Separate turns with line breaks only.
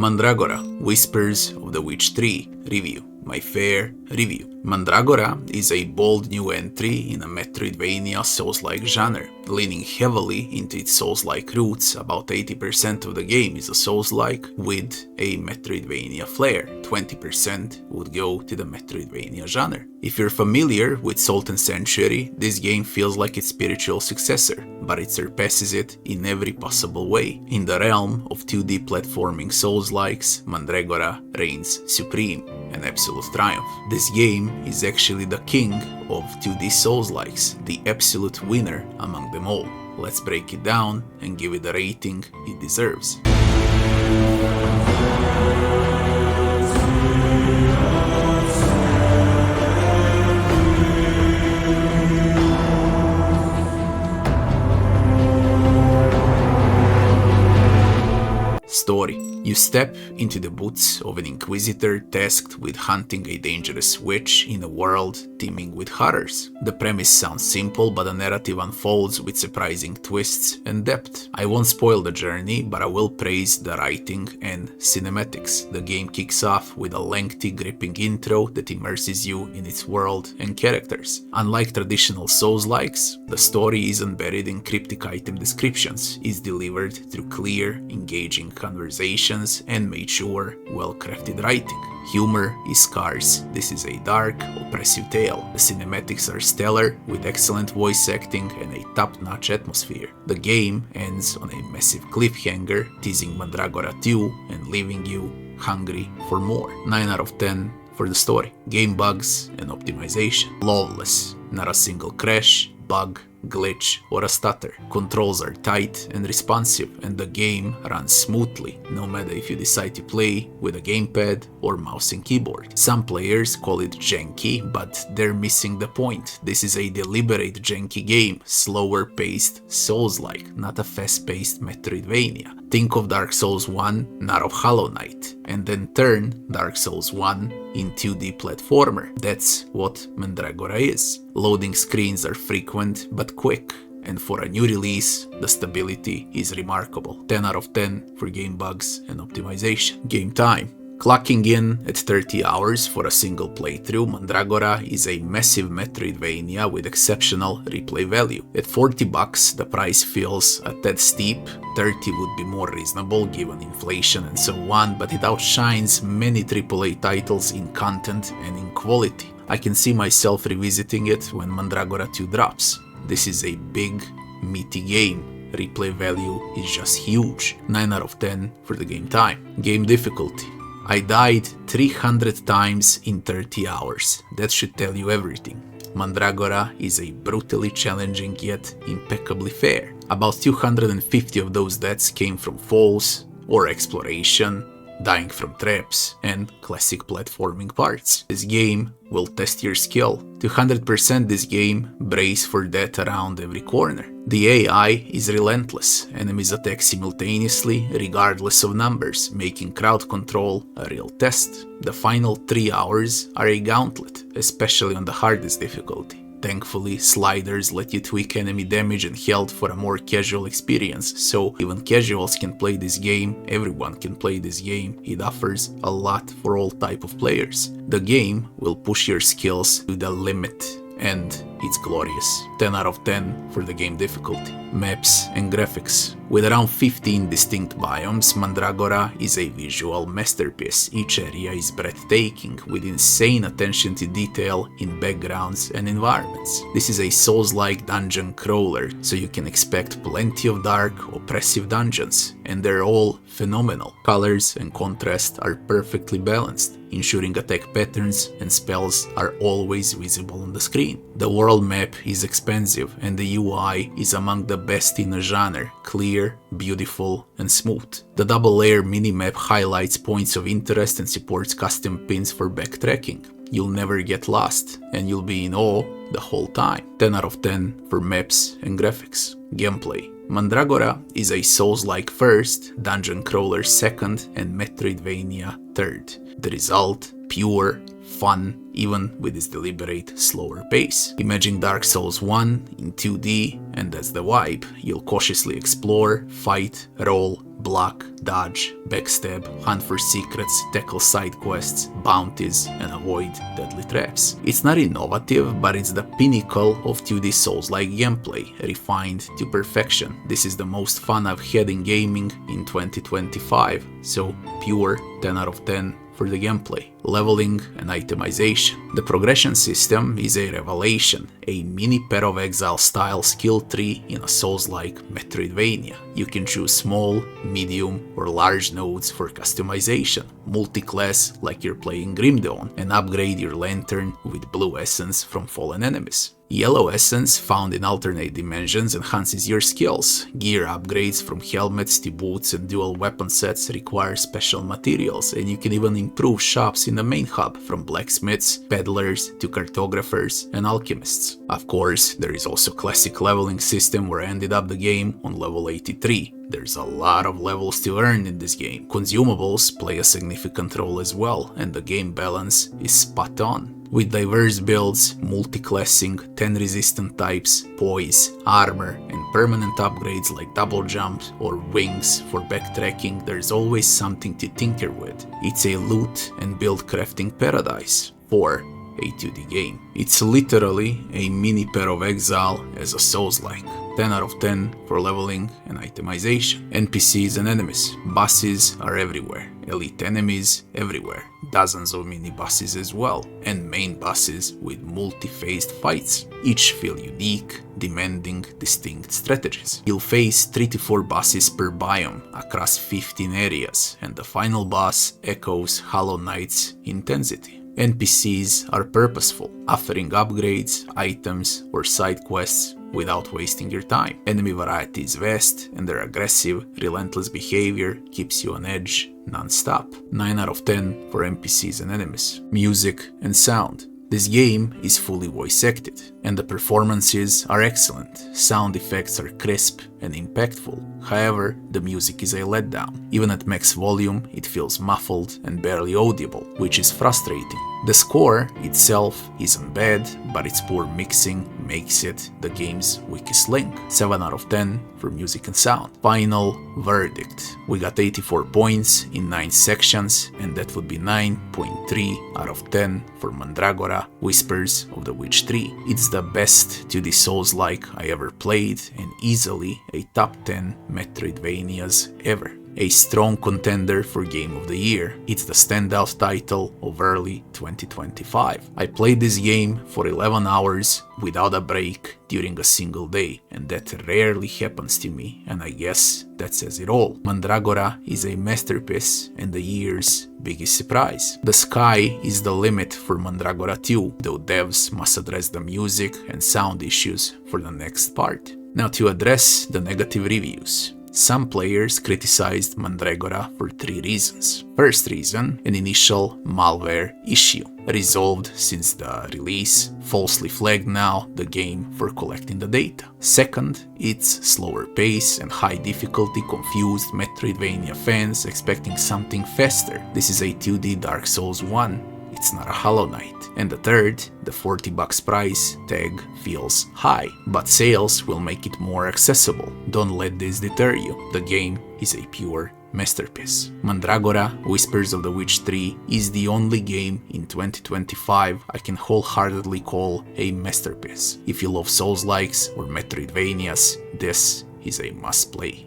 Mandragora, Whispers of the Witch Tree review. My fair review. Mandragora is a bold new entry in a Metroidvania Souls-like genre, leaning heavily into its Souls-like roots. About 80% of the game is a Souls-like with a Metroidvania flair. 20% would go to the Metroidvania genre. If you're familiar with Salt and Sanctuary, this game feels like its spiritual successor, but it surpasses it in every possible way. In the realm of 2D platforming Souls-likes, Mandragora reigns supreme, an absolute triumph. This game is actually the king of 2D Souls-likes, the absolute winner among them all. Let's break it down and give it the rating it deserves. Story. You step into the boots of an inquisitor tasked with hunting a dangerous witch in a world teeming with horrors. The premise sounds simple, but the narrative unfolds with surprising twists and depth. I won't spoil the journey, but I will praise the writing and cinematics. The game kicks off with a lengthy, gripping intro that immerses you in its world and characters. Unlike traditional Souls-likes, the story isn't buried in cryptic item descriptions. It's delivered through clear, engaging conversations and mature, well-crafted writing. Humor is scarce. This is a dark, oppressive tale. The cinematics are stellar, with excellent voice acting and a top-notch atmosphere. The game ends on a massive cliffhanger, teasing Mandragora 2 and leaving you hungry for more. 9 out of 10 for the story. Game bugs and optimization. Flawless. Not a single crash, bug, glitch, or a stutter. Controls are tight and responsive, and the game runs smoothly, no matter if you decide to play with a gamepad or mouse and keyboard. Some players call it janky, but they're missing the point. This is a deliberate janky game, slower paced Souls-like, not a fast-paced Metroidvania. Think of Dark Souls 1, not of Hollow Knight, and then turn Dark Souls 1 in 2D platformer. That's what Mandragora is. Loading screens are frequent but quick, and for a new release, the stability is remarkable. 10 out of 10 for game bugs and optimization. Game time. Clocking in at 30 hours for a single playthrough, Mandragora is a massive Metroidvania with exceptional replay value. At $40, the price feels a tad steep. 30 would be more reasonable given inflation and so on, but it outshines many AAA titles in content and in quality. I can see myself revisiting it when Mandragora 2 drops. This is a big, meaty game. Replay value is just huge. 9 out of 10 for the game time. Game difficulty. I died 300 times in 30 hours. That should tell you everything. Mandragora is a brutally challenging yet impeccably fair. About 250 of those deaths came from falls or exploration, dying from traps, and classic platforming parts. This game will test your skill. To 100% this game, brace for death around every corner. The AI is relentless. Enemies attack simultaneously, regardless of numbers, making crowd control a real test. The final 3 hours are a gauntlet, especially on the hardest difficulty. Thankfully, sliders let you tweak enemy damage and health for a more casual experience, so even casuals can play this game, everyone can play this game. It offers a lot for all type of players. The game will push your skills to the limit, and it's glorious. 10 out of 10 for the game difficulty. Maps and graphics. With around 15 distinct biomes, Mandragora is a visual masterpiece. Each area is breathtaking, with insane attention to detail in backgrounds and environments. This is a Souls-like dungeon crawler, so you can expect plenty of dark, oppressive dungeons, and they're all phenomenal. Colors and contrast are perfectly balanced, ensuring attack patterns and spells are always visible on the screen. The world map is expansive, and the UI is among the best in the genre, clear, beautiful, and smooth. The double-layer minimap highlights points of interest and supports custom pins for backtracking. You'll never get lost, and you'll be in awe the whole time. 10 out of 10 for maps and graphics. Gameplay. Mandragora is a Souls-like first, dungeon crawler second, and Metroidvania third. The result pure fun, even with its deliberate, slower pace. Imagine Dark Souls 1 in 2D, and that's the vibe. You'll cautiously explore, fight, roll, block, dodge, backstab, hunt for secrets, tackle side quests, bounties, and avoid deadly traps. It's not innovative, but it's the pinnacle of 2D Souls-like gameplay, refined to perfection. This is the most fun I've had in gaming in 2025, so pure 10 out of 10 for the gameplay. Leveling and itemization. The progression system is a revelation, a mini Path of Exile style skill tree in a Souls-like Metroidvania. You can choose small, medium or large nodes for customization, multi-class like you're playing Grim Dawn, and upgrade your lantern with blue essence from fallen enemies. Yellow essence found in alternate dimensions enhances your skills. Gear upgrades from helmets to boots and dual weapon sets require special materials, and you can even improve shops in the main hub, from blacksmiths, peddlers to cartographers and alchemists. Of course, there is also classic leveling system where I ended up the game on level 83. There's a lot of levels to earn in this game. Consumables play a significant role as well, and the game balance is spot on. With diverse builds, multi-classing, 10 resistant types, poise, armor, and permanent upgrades like double jumps or wings for backtracking, there's always something to tinker with. It's a loot and build crafting paradise for a 2D game. It's literally a mini Path of Exile as a Souls-like. 10 out of 10 for leveling and itemization. NPCs and enemies. Bosses are everywhere. Elite enemies everywhere. Dozens of mini bosses as well. And main bosses with multi-phased fights. Each feel unique, demanding distinct strategies. You'll face 3 to 4 bosses per biome across 15 areas, and the final boss echoes Hollow Knight's intensity. NPCs are purposeful, offering upgrades, items, or side quests without wasting your time. Enemy variety is vast, and their aggressive, relentless behavior keeps you on edge non-stop. 9 out of 10 for NPCs and enemies. Music and sound. This game is fully voice acted, and the performances are excellent. Sound effects are crisp and impactful. However, the music is a letdown. Even at max volume, it feels muffled and barely audible, which is frustrating. The score itself isn't bad, but its poor mixing makes it the game's weakest link. 7 out of 10 for music and sound. Final verdict. We got 84 points in 9 sections, and that would be 9.3 out of 10 for Mandragora, Whispers of the Witch 3. It's the best 2D Souls-like I ever played, and easily a top 10 Metroidvanias ever. A strong contender for Game of the Year. It's the standout title of early 2025. I played this game for 11 hours without a break during a single day, and that rarely happens to me, and I guess that says it all. Mandragora is a masterpiece and the year's biggest surprise. The sky is the limit for Mandragora 2, though devs must address the music and sound issues for the next part. Now, to address the negative reviews. Some players criticized Mandragora for 3 reasons. First reason, an initial malware issue, resolved since the release, falsely flagged now the game for collecting the data. Second, its slower pace and high difficulty confused Metroidvania fans expecting something faster. This is a 2D Dark Souls 1. It's not a Hollow Knight. And the third, the $40 price tag feels high, but sales will make it more accessible. Don't let this deter you. The game is a pure masterpiece. Mandragora, Whispers of the Witch 3 is the only game in 2025 I can wholeheartedly call a masterpiece. If you love Souls-likes or Metroidvanias, this is a must-play.